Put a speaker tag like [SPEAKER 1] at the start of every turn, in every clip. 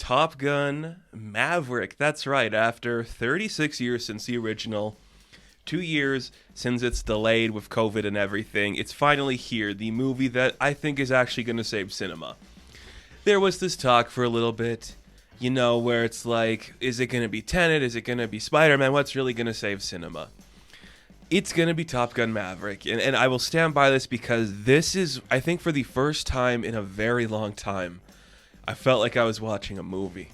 [SPEAKER 1] Top Gun Maverick. That's right, after 36 years since the original, 2 years since it's delayed with COVID and everything, it's finally here, the movie that I think is actually going to save cinema. There was this talk for a little bit, where it's like, is it going to be Tenet? Is it going to be Spider-Man? What's really going to save cinema? It's going to be Top Gun Maverick, and I will stand by this because this is, I think for the first time in a very long time, I felt like I was watching a movie.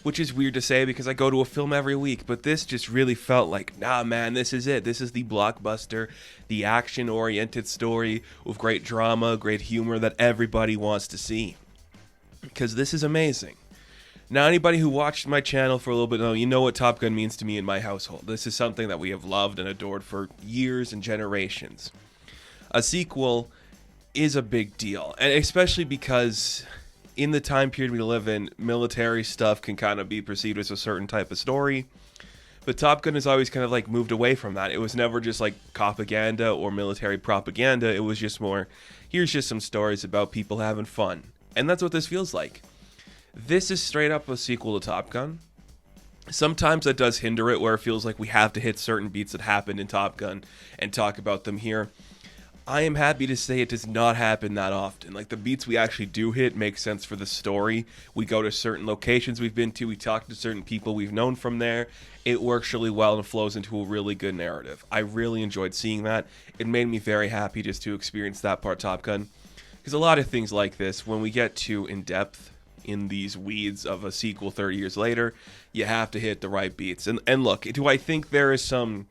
[SPEAKER 1] Which is weird to say because I go to a film every week, but this just really felt like, nah man, this is it. This is the blockbuster, the action-oriented story with great drama, great humor that everybody wants to see. Because this is amazing. Now, anybody who watched my channel for a little bit, you know what Top Gun means to me in my household. This is something that we have loved and adored for years and generations. A sequel is a big deal, and especially because in the time period we live in, military stuff can kind of be perceived as a certain type of story. But Top Gun has always kind of like moved away from that. It was never just like propaganda or military propaganda. It was just more, here's just some stories about people having fun. And that's what this feels like. This is straight up a sequel to Top Gun. Sometimes that does hinder it, where it feels like we have to hit certain beats that happened in Top Gun and talk about them here. I am happy to say it does not happen that often. Like, the beats we actually do hit make sense for the story. We go to certain locations we've been to. We talk to certain people we've known from there. It works really well and flows into a really good narrative. I really enjoyed seeing that. It made me very happy just to experience that part of Top Gun. Because a lot of things like this, when we get too in-depth in these weeds of a sequel 30 years later, you have to hit the right beats. And look, do I think there is some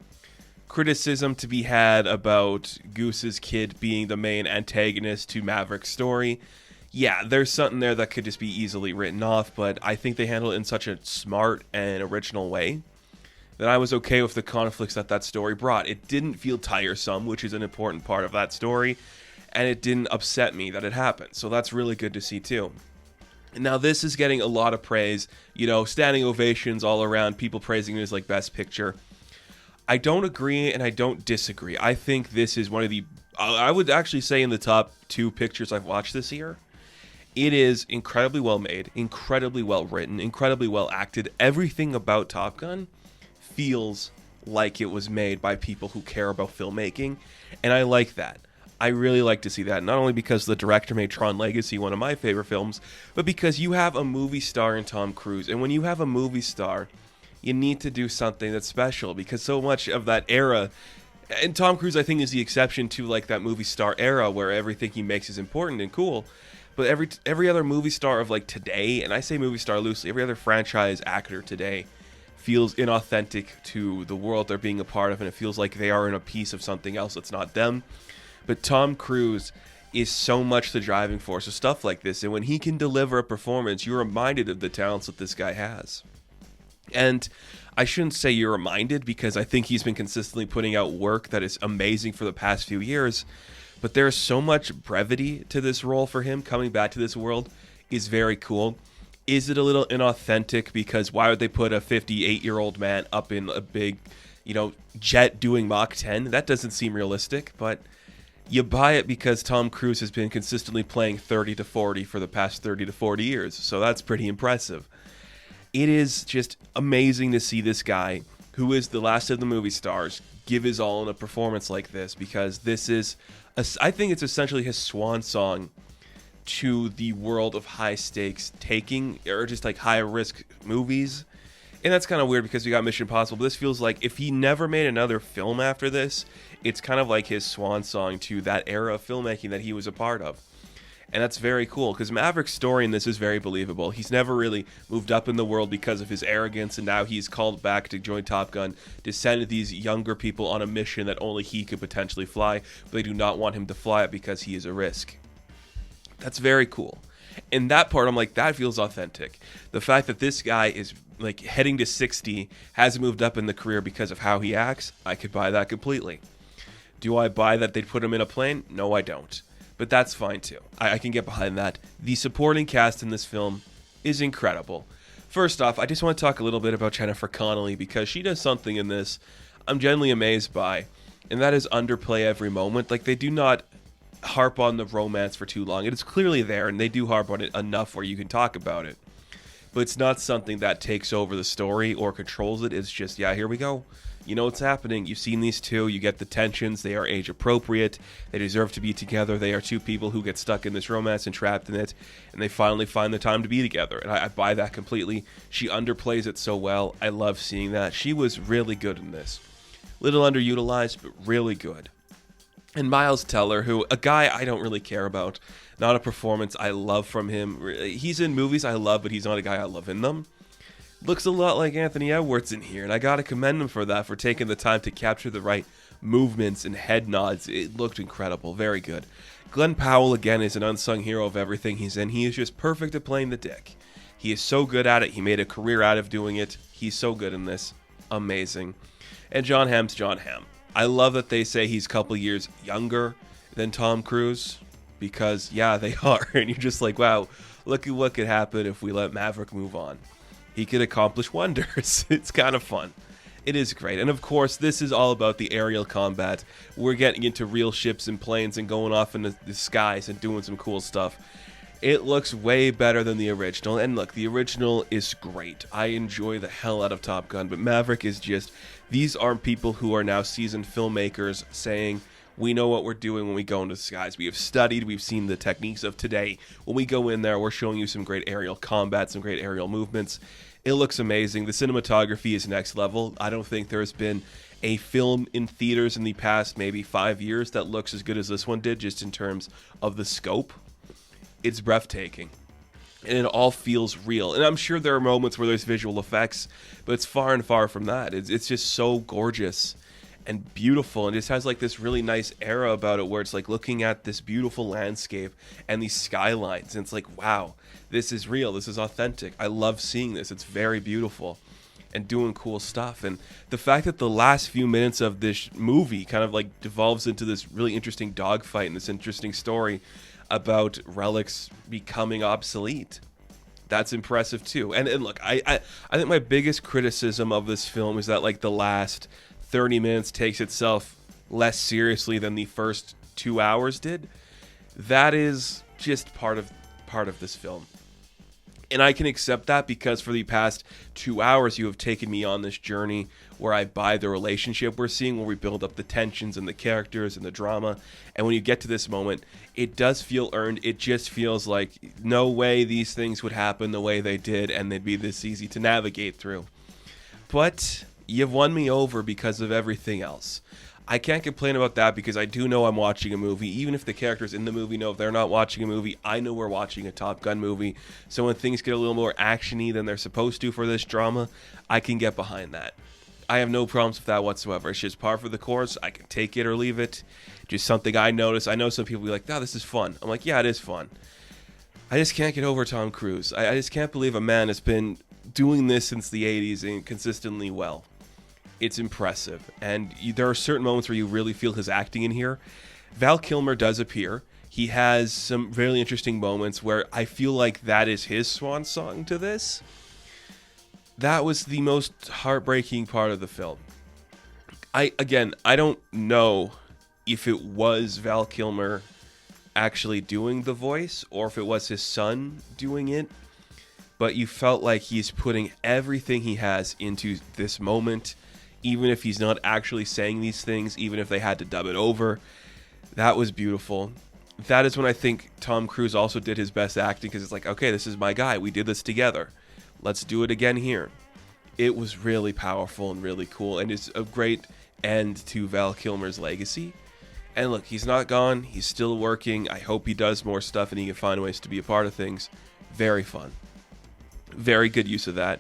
[SPEAKER 1] criticism to be had about Goose's kid being the main antagonist to Maverick's story? Yeah, there's something there that could just be easily written off, but I think they handle it in such a smart and original way that I was okay with the conflicts that story brought. It didn't feel tiresome, which is an important part of that story, and it didn't upset me that it happened, so that's really good to see too. Now, this is getting a lot of praise, standing ovations all around, people praising it as like Best Picture. I don't agree and I don't disagree. I think this is one of the, I would actually say in the top 2 pictures I've watched this year. It is incredibly well made, incredibly well written, incredibly well acted. Everything about Top Gun feels like it was made by people who care about filmmaking, and I like that. I really like to see that, not only because the director made Tron Legacy one of my favorite films, but because you have a movie star in Tom Cruise, and when you have a movie star, you need to do something that's special, because so much of that era, and Tom Cruise I think is the exception to like that movie star era where everything he makes is important and cool, but every other movie star of like today, and I say movie star loosely, every other franchise actor today feels inauthentic to the world they're being a part of, and it feels like they are in a piece of something else that's not them. But Tom Cruise is so much the driving force of stuff like this, and when he can deliver a performance, you're reminded of the talents that this guy has. And I shouldn't say you're reminded, because I think he's been consistently putting out work that is amazing for the past few years, but there's so much brevity to this role for him. Coming back to this world is very cool. Is it a little inauthentic, because why would they put a 58-year-old man up in a big, jet doing Mach 10? That doesn't seem realistic, but you buy it because Tom Cruise has been consistently playing 30 to 40 for the past 30 to 40 years, so that's pretty impressive. It is just amazing to see this guy, who is the last of the movie stars, give his all in a performance like this, because this is, I think it's essentially his swan song to the world of high stakes taking, or just like high risk movies. And that's kind of weird because we got Mission Impossible, but this feels like if he never made another film after this, it's kind of like his swan song to that era of filmmaking that he was a part of. And that's very cool, because Maverick's story in this is very believable. He's never really moved up in the world because of his arrogance, and now he's called back to join Top Gun to send these younger people on a mission that only he could potentially fly, but they do not want him to fly it because he is a risk. That's very cool. In that part, I'm like, that feels authentic. The fact that this guy is like heading to 60, hasn't moved up in the career because of how he acts, I could buy that completely. Do I buy that they'd put him in a plane? No, I don't. But that's fine too. I can get behind that. The supporting cast in this film is incredible. First off, I just want to talk a little bit about Jennifer Connelly, because she does something in this I'm genuinely amazed by, and that is underplay every moment. Like, they do not harp on the romance for too long. It is clearly there, and they do harp on it enough where you can talk about it. but it's not something that takes over the story or controls it. It's just, yeah, here we go. You know what's happening. You've seen these two. You get the tensions. They are age appropriate. They deserve to be together. They are two people who get stuck in this romance and trapped in it, and they finally find the time to be together. And I buy that completely. She underplays it so well. I love seeing that. She was really good in this. Little underutilized, but really good. And Miles Teller, who, a guy I don't really care about. Not a performance I love from him. He's in movies I love, but he's not a guy I love in them. Looks a lot like Anthony Edwards in here, and I gotta commend him for that, for taking the time to capture the right movements and head nods. It looked incredible. Very good. Glenn Powell, again, is an unsung hero of everything he's in. He is just perfect at playing the dick. He is so good at it. He made a career out of doing it. He's so good in this. Amazing. And Jon Hamm's Jon Hamm. I love that they say he's a couple years younger than Tom Cruise, because, yeah, they are. And you're just like, wow, look at what could happen if we let Maverick move on. He could accomplish wonders. It's kind of fun. It is great. And of course, this is all about the aerial combat. We're getting into real ships and planes and going off in the skies and doing some cool stuff. It looks way better than the original. And look, the original is great. I enjoy the hell out of Top Gun. But Maverick is just, these aren't people who are now seasoned filmmakers saying, we know what we're doing when we go into the skies. We have studied, we've seen the techniques of today. When we go in there, we're showing you some great aerial combat, some great aerial movements. It looks amazing. The cinematography is next level. I don't think there's been a film in theaters in the past maybe 5 years that looks as good as this one did, just in terms of the scope. It's breathtaking. And it all feels real. And I'm sure there are moments where there's visual effects, but it's far and far from that. It's just so gorgeous and beautiful, and just has like this really nice era about it where it's like looking at this beautiful landscape and these skylines, and it's like, wow, this is real, this is authentic. I love seeing this. It's very beautiful and doing cool stuff. And the fact that the last few minutes of this movie kind of like devolves into this really interesting dogfight and this interesting story about relics becoming obsolete, that's impressive too. And look, I think my biggest criticism of this film is that like the last 30 minutes takes itself less seriously than the first 2 hours did. That is just part of this film. And I can accept that because for the past 2 hours you have taken me on this journey where I buy the relationship we're seeing, where we build up the tensions and the characters and the drama. And when you get to this moment, it does feel earned. It just feels like no way these things would happen the way they did and they'd be this easy to navigate through. But you've won me over because of everything else. I can't complain about that because I do know I'm watching a movie. Even if the characters in the movie know if they're not watching a movie, I know we're watching a Top Gun movie. So when things get a little more action-y than they're supposed to for this drama, I can get behind that. I have no problems with that whatsoever. It's just par for the course. I can take it or leave it. Just something I notice. I know some people be like, oh, this is fun. I'm like, yeah, it is fun. I just can't get over Tom Cruise. I just can't believe a man has been doing this since the 80s and consistently well. It's impressive. And there are certain moments where you really feel his acting in here. Val Kilmer does appear. He has some really interesting moments where I feel like that is his swan song to this. That was the most heartbreaking part of the film. I don't know if it was Val Kilmer actually doing the voice or if it was his son doing it, but you felt like he's putting everything he has into this moment, even if he's not actually saying these things, even if they had to dub it over. That was beautiful. That is when I think Tom Cruise also did his best acting, because it's like, okay, this is my guy. We did this together. Let's do it again here. It was really powerful and really cool, and it's a great end to Val Kilmer's legacy. And look, he's not gone. He's still working. I hope he does more stuff and he can find ways to be a part of things. Very fun. Very good use of that.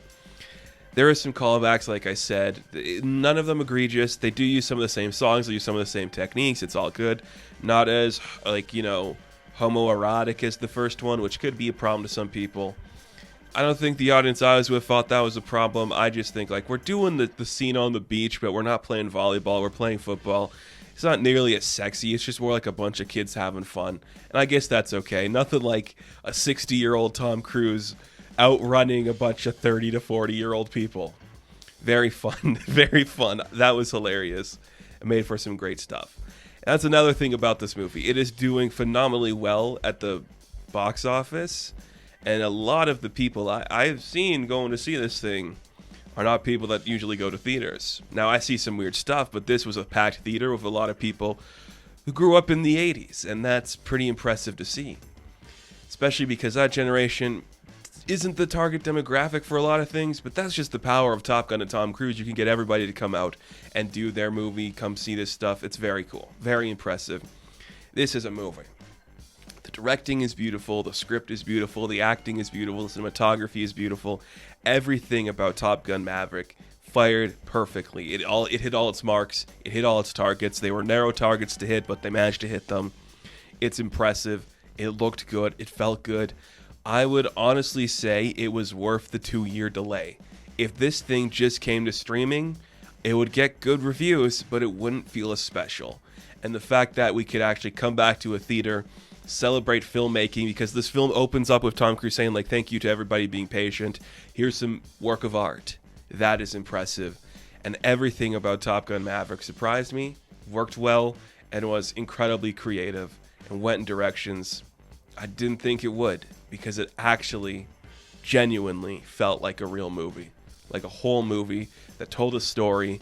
[SPEAKER 1] There are some callbacks, like I said. None of them egregious. They do use some of the same songs. They use some of the same techniques. It's all good. Not as, homoerotic as the first one, which could be a problem to some people. I don't think the audience I was with thought that was a problem. I just think, we're doing the scene on the beach, but we're not playing volleyball. We're playing football. It's not nearly as sexy. It's just more like a bunch of kids having fun. And I guess that's okay. Nothing like a 60-year-old Tom Cruise outrunning a bunch of 30 to 40-year-old people. Very fun. Very fun. That was hilarious. It made for some great stuff. And that's another thing about this movie. It is doing phenomenally well at the box office. And a lot of the people I've seen going to see this thing are not people that usually go to theaters. Now, I see some weird stuff, but this was a packed theater with a lot of people who grew up in the 80s, and that's pretty impressive to see. Especially because that generation isn't the target demographic for a lot of things, but that's just the power of Top Gun and Tom Cruise. You can get everybody to come out and do their movie, come see this stuff. It's very cool, very impressive. This is a movie. The directing is beautiful, the script is beautiful, the acting is beautiful, the cinematography is beautiful. Everything about Top Gun Maverick fired perfectly. It hit all its marks, it hit all its targets. They were narrow targets to hit, but they managed to hit them. It's impressive. It looked good. It felt good. I would honestly say it was worth the 2-year delay. If this thing just came to streaming, it would get good reviews, but it wouldn't feel as special. And the fact that we could actually come back to a theater, celebrate filmmaking, because this film opens up with Tom Cruise saying, like, thank you to everybody being patient. Here's some work of art. That is impressive. And everything about Top Gun Maverick surprised me, worked well, and was incredibly creative, and went in directions I didn't think it would, because it actually genuinely felt like a real movie, like a whole movie that told a story.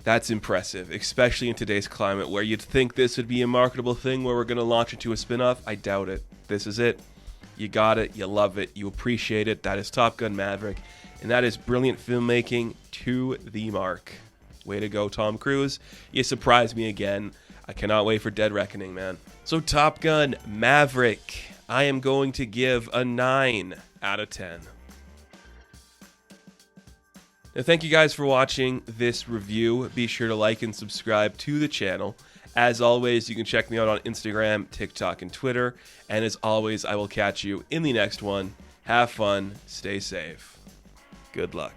[SPEAKER 1] That's impressive, especially in today's climate where you'd think this would be a marketable thing where we're going to launch into a spin-off. I doubt it. This is it. You got it. You love it. You appreciate it. That is Top Gun Maverick, and that is brilliant filmmaking to the mark. Way to go, Tom Cruise. You surprised me again. I cannot wait for Dead Reckoning, man. So Top Gun Maverick, I am going to give a 9 out of 10. Now, thank you guys for watching this review. Be sure to like and subscribe to the channel. As always, you can check me out on Instagram, TikTok, and Twitter. And as always, I will catch you in the next one. Have fun. Stay safe. Good luck.